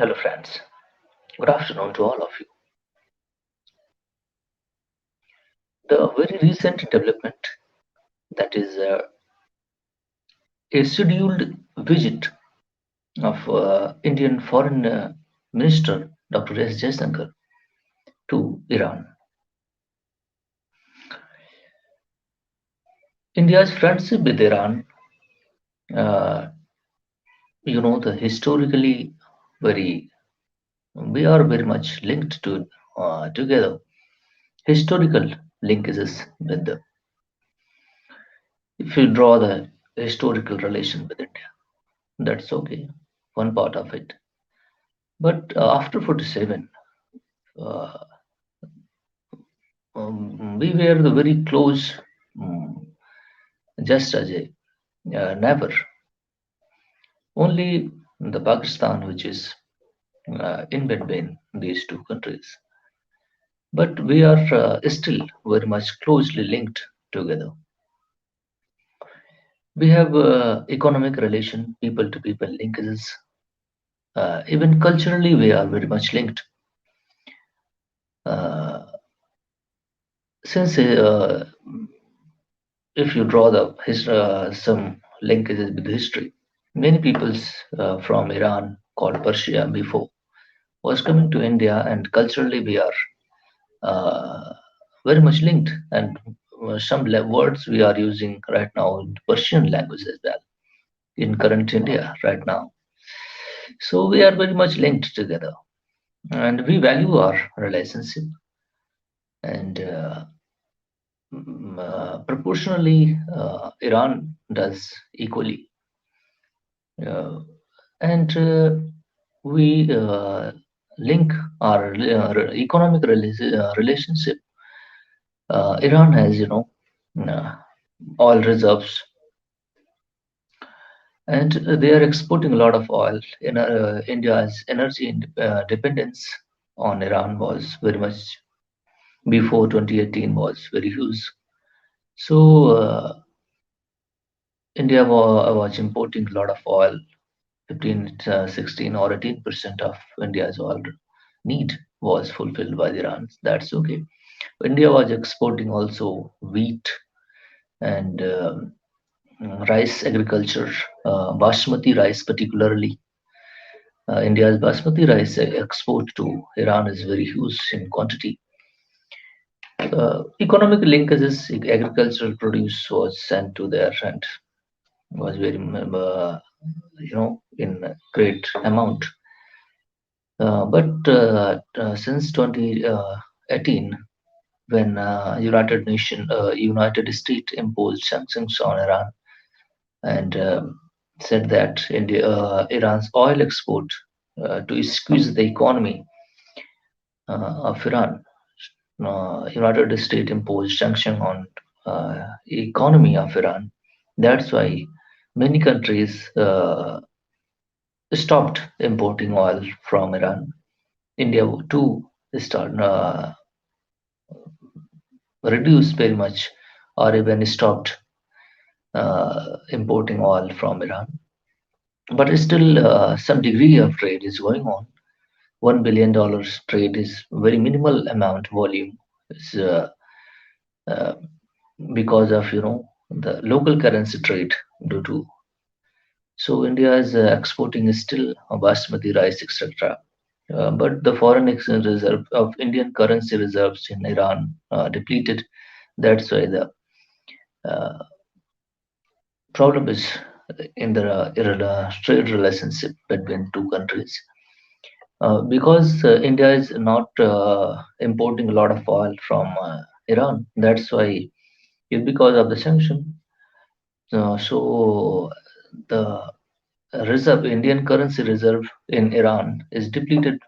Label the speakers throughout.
Speaker 1: Hello, friends. Good afternoon to all of you. The very recent development, that is a scheduled visit of Indian Foreign Minister Dr. S. Jaishankar to Iran. India's friendship with Iran, uh, the historically very, we are very much linked to together. Historical linkages with the, if you draw the historical relation with India, that's okay, one part of it. But after 47, uh, we were the very close, um, just as a neighbor. Only the Pakistan, which is in between these two countries. But we are still very much closely linked together. We have economic relation, people to people linkages. Even culturally, we are very much linked. Uh, since if you draw some linkages with history, many peoples from Iran called Persia before was coming to India, and culturally we are uh, very much linked. And some words we are using right now in Persian language as well in current India right now. So we are very much linked together, and we value our relationship. And proportionally, Iran does equally. Uh, and we link our economic relationship. Iran has, uh, oil reserves, and they are exporting a lot of oil. India's energy dependence on Iran was very much before 2018 was very huge. So India was importing a lot of oil. 15, 16 or 18% of India's oil need was fulfilled by the Iran. That's okay. India was exporting also wheat and rice agriculture, basmati rice particularly. India's basmati rice export to Iran is very huge in quantity. Economic linkages, agricultural produce was sent to there and was very, in great amount. But since 2018, when United States imposed sanctions on Iran and said that Iran's oil export to squeeze the economy of Iran, United States imposed sanction on economy of Iran. That's why many countries stopped importing oil from Iran. India too started reduced very much or even stopped importing oil from Iran. But still, some degree of trade is going on. $1 billion trade is very minimal amount volume. It's, uh, because of the local currency trade due to, so India is exporting still basmati rice, etc. But the foreign exchange reserve of Indian currency reserves in Iran depleted. That's why the uh, problem is in the trade relationship between two countries. Because India is not importing a lot of oil from Iran. That's why, because of the sanction. So the reserve, Indian currency reserve in Iran is depleted.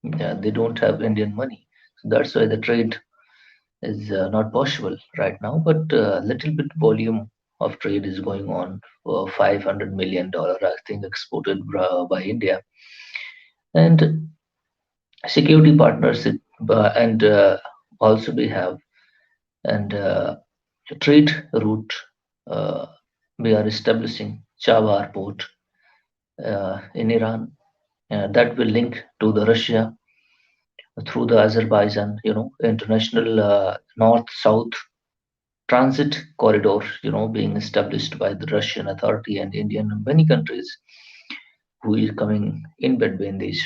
Speaker 1: Yeah, they don't have Indian money. So that's why the trade is not possible right now. But little bit volume of trade is going on for $500 million, I think, exported by India. And security partnership, and also we have, and trade route, uh, we are establishing Chawar port in Iran. that will link to the Russia through the Azerbaijan, international north-south transit corridor, being established by the Russian authority and Indian and many countries who is coming in between these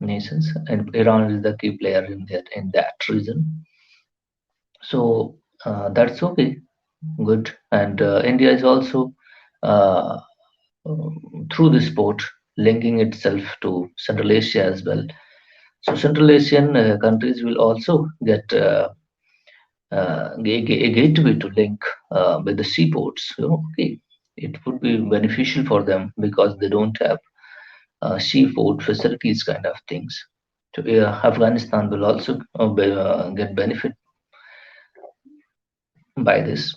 Speaker 1: nations, and Iran is the key player in that region. So that's okay, good. And India is also uh, through this port linking itself to Central Asia as well. So Central Asian countries will also get a gateway to link with the seaports. Okay, it would be beneficial for them because they don't have seaport facilities kind of things. So Afghanistan will also get benefit by this.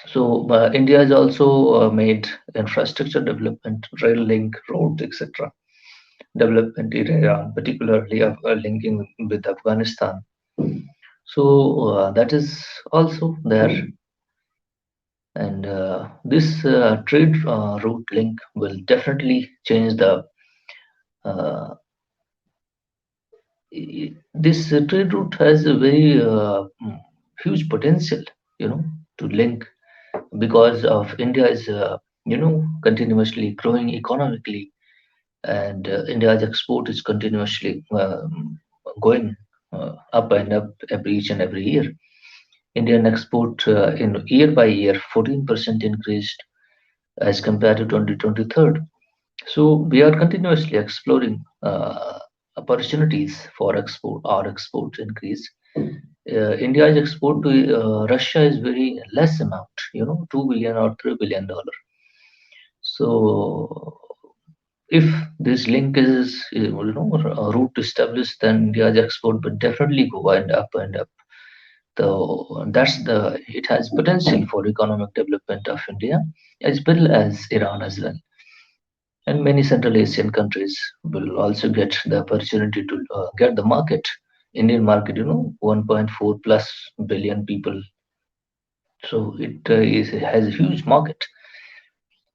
Speaker 1: So India has also made infrastructure development, rail link, roads, etc. development in Iran, particularly linking with Afghanistan. So that is also there, and this trade route link will definitely change the uh, this trade route has a very huge potential, to link because of India's continuously growing economically, and India's export is continuously going up and up each and every year. Indian export in year by year 14% increased as compared to 2023. So we are continuously exploring opportunities for export. Our export increase. India's export to Russia is very less amount, 2 billion or $3 billion. So if this link is a route established, then India's export would definitely go and up. So it has potential for economic development of India as well as Iran as well. And many Central Asian countries will also get the opportunity to get the market, Indian market, 1.4 plus billion people. So it has a huge market.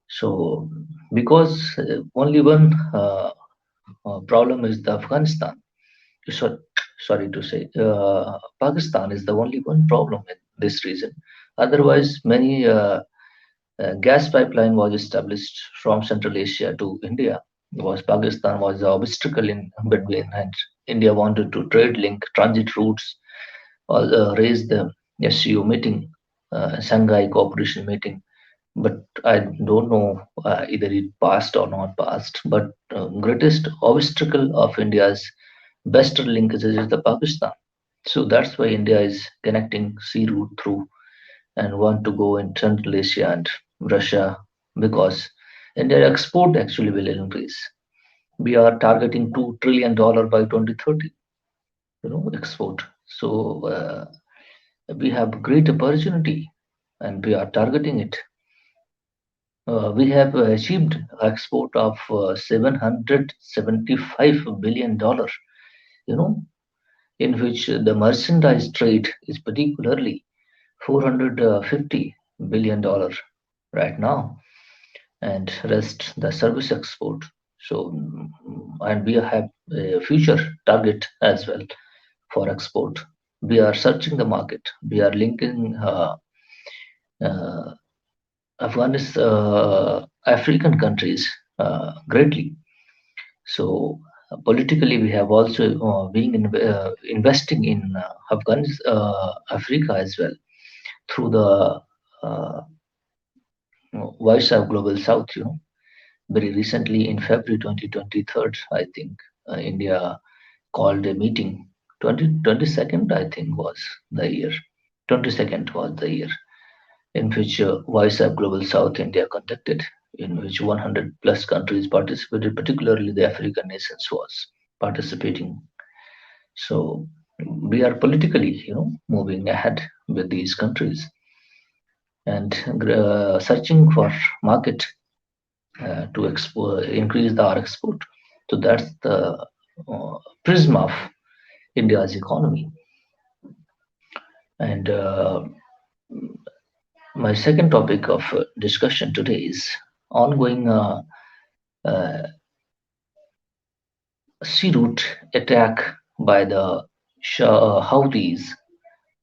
Speaker 1: So because only one problem is the Afghanistan. So, sorry to say, Pakistan is the only one problem in this region. Otherwise, many gas pipeline was established from Central Asia to India. Was Pakistan was the obstacle in between, and India wanted to trade link transit routes or raise the SCO meeting, Shanghai Cooperation meeting. But I don't know either it passed or not passed. But greatest obstacle of India's best linkages is the Pakistan. So that's why India is connecting sea route through and want to go in Central Asia and Russia because India export actually will increase. We are targeting $2 trillion by 2030, export. So we have great opportunity and we are targeting it. We have achieved export of $775 billion, you know, in which the merchandise trade is particularly $450 billion right now, and rest the service export. So, and we have a future target as well for export. We are searching the market. We are linking uh, Afghanistan, African countries greatly. So politically, we have also been investing in Afghanistan, Africa as well through the Voice of Global South. Very recently in February 2023, I think India called a meeting. 2022nd, I think, was the year. 22nd was the year in which Voice of Global South India conducted, in which 100 plus countries participated, particularly the African nations was participating. So we are politically, moving ahead with these countries and searching for market to increase our export. So that's the prism of India's economy. And my second topic of discussion today is ongoing sea route attack by the Houthis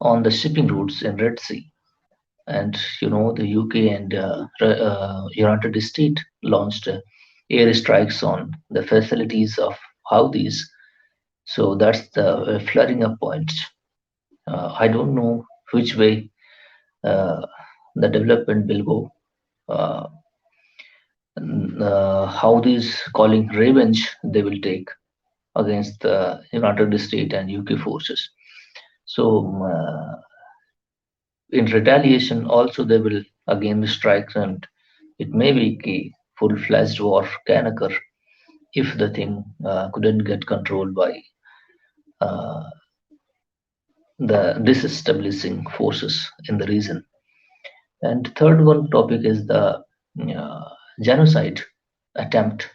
Speaker 1: on the shipping routes in Red Sea. And the UK and United States launched airstrikes on the facilities of Houthis. So that's the flaring up point. I don't know which way uh, the development will go. Uh, how these calling revenge they will take against the United States and UK forces. So in retaliation, also they will again strike, and it may be a full-fledged war can occur if the thing couldn't get controlled by uh, the destabilizing forces in the region. And third one topic is the genocide attempt,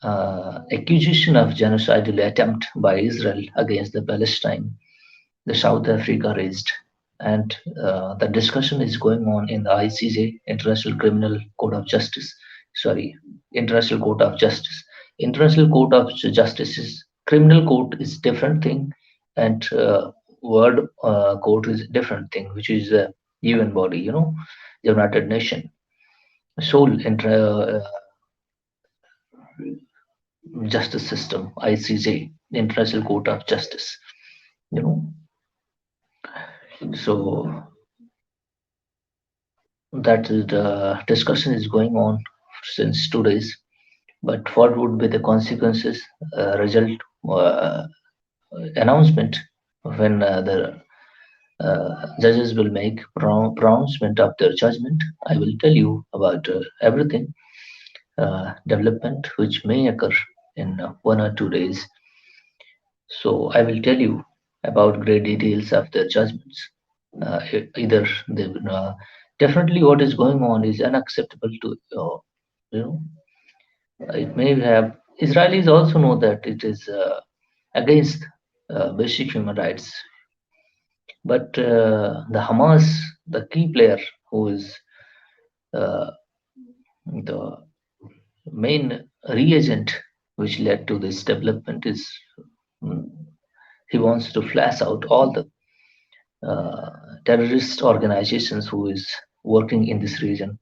Speaker 1: accusation of genocidal attempt by Israel against the Palestine, the South Africa raised. And the discussion is going on in the ICJ, International Criminal Court of Justice. Sorry, International Court of Justice. International Court of Justice is criminal court is different thing, and word court is different thing, which is a UN body, the United Nation. Sole justice system, ICJ, International Court of Justice. You know, so that is the discussion is going on since 2 days. But what would be the consequences, result, uh, announcement when the judges will make pronouncement of their judgment? I will tell you about everything development which may occur in 1 or 2 days. So I will tell you about great details of their judgments. Either they definitely what is going on is unacceptable to you know it may have Israelis also know that it is against basic human rights, but the Hamas, the key player who is uh, the main reagent which led to this development is mm, he wants to flash out all the uh, terrorist organizations who is working in this region.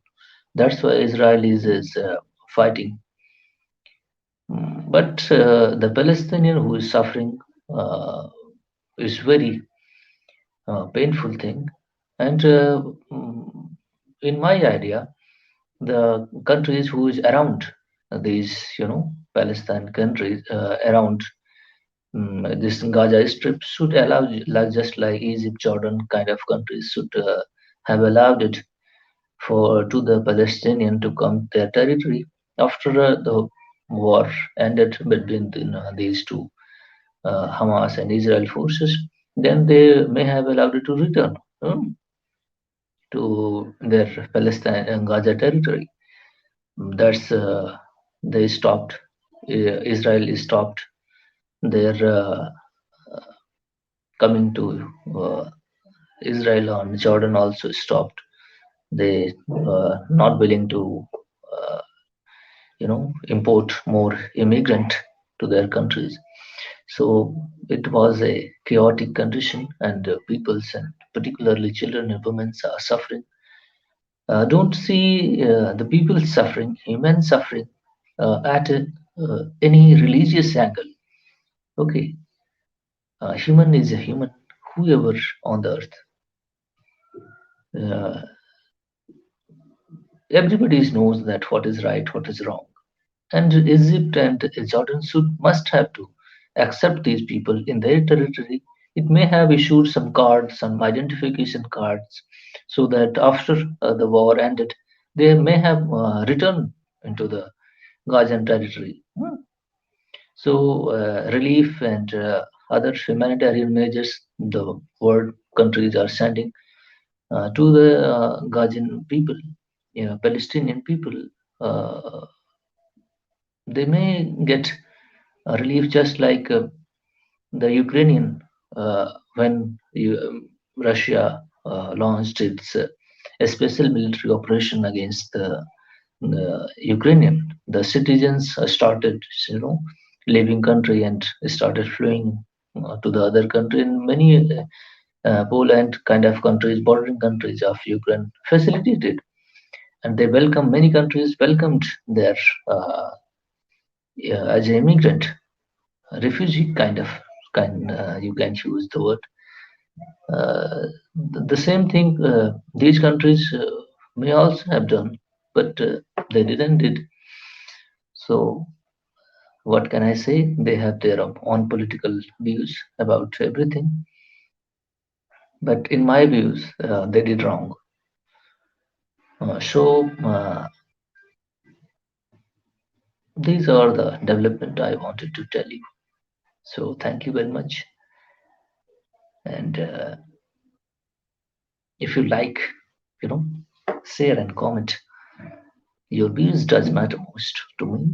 Speaker 1: That's why Israel is fighting. But the Palestinian who is suffering uh, is very painful thing. And in my idea, the countries who is around these, Palestine countries around this Gaza Strip should allow, like just like Egypt, Jordan kind of countries should have allowed it for to the Palestinian to come their territory after the war ended between these two Hamas and Israel forces. Then they may have allowed it to return to their Palestine and Gaza territory. That's they stopped. Israel is stopped their coming to Israel, on Jordan also stopped. They not willing to uh, import more immigrant to their countries. So it was a chaotic condition, and peoples, and particularly children and women, are suffering. Don't see the people suffering, human suffering, at any religious angle. Okay, human is a human, whoever on the earth. Uh, Everybody knows that what is right, what is wrong, and Egypt and Jordan should must have to accept these people in their territory. It may have issued some cards, some identification cards, so that after the war ended, they may have returned into the Gazan territory. So, relief and other humanitarian measures the world countries are sending to the Gazan people, Palestinian people. Uh, they may get relief just like the Ukrainian when Russia launched its a special military operation against the Ukrainian. The citizens started, you know, leaving country and started fleeing to the other country. And many Poland kind of countries, bordering countries of Ukraine, facilitated, and they welcome many countries welcomed their uh, yeah, as an immigrant, refugee kind, you can choose the word. The same thing these countries may also have done, but they didn't did. So what can I say? They have their own political views about everything, but in my views, they did wrong. So these are the development I wanted to tell you. So thank you very much, and if you like, you know, share and comment. Your views does matter most to me,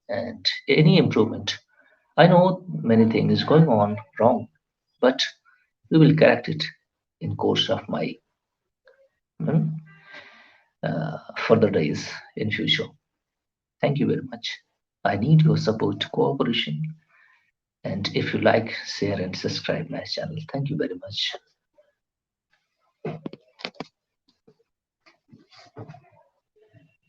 Speaker 1: and any improvement. I know many things going on wrong, but we will correct it in course of my mm, further days in future. Thank you very much. I need your support, cooperation, and if you like, share and subscribe my channel. Thank you very much.